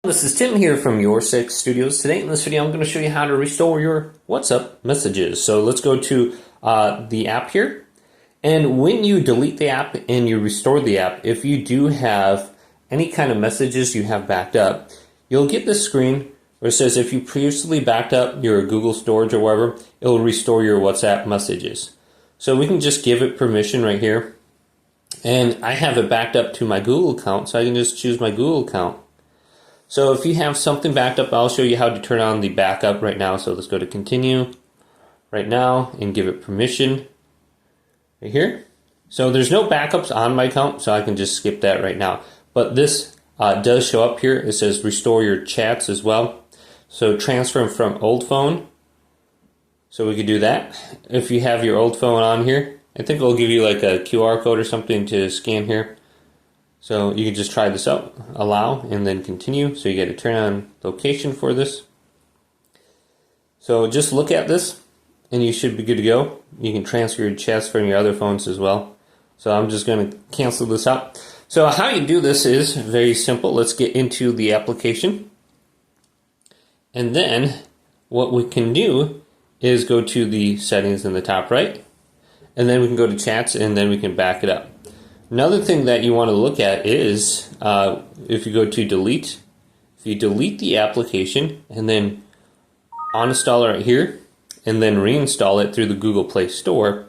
This is Tim here from Your Six Studios. Today in this video I'm going to show you how to restore your WhatsApp messages. So let's go to the app here. And when you delete the app and you restore the app, if you do have any kind of messages you have backed up, you'll get this screen where it says if you previously backed up your Google storage or whatever, it will restore your WhatsApp messages. So we can just give it permission right here. And I have it backed up to my Google account, so I can just choose my Google account. So if you have something backed up, I'll show you how to turn on the backup right now. So let's go to continue right now and give it permission right here. So there's no backups on my account, so I can just skip that right now. But this does show up here. It says restore your chats as well. So transfer from old phone. So we could do that. If you have your old phone on here, I think it'll give you like a QR code or something to scan here. So you can just try this out, allow, and then continue. So you get to turn on location for this. So just look at this, and you should be good to go. You can transfer your chats from your other phones as well. So I'm just going to cancel this out. So how you do this is very simple. Let's get into the application. And then what we can do is go to the settings in the top right. And then we can go to chats, and then we can back it up. Another thing that you want to look at is if you go to delete, if you delete the application and then uninstall it right here and then reinstall it through the Google Play Store,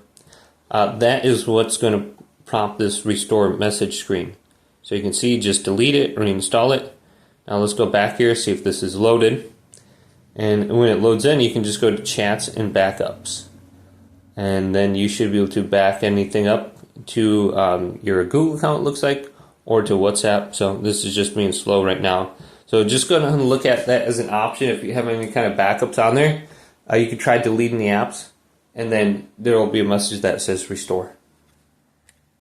that is what's going to prompt this restore message screen. So you can see, just delete it, reinstall it. Now let's go back here, see if this is loaded. And when it loads in, you can just go to chats and backups. And then you should be able to back anything up to your Google account, it looks like, or to WhatsApp. So this is just being slow right now. So just go ahead and look at that as an option. If you have any kind of backups on there, you can try deleting the apps, and then there will be a message that says restore.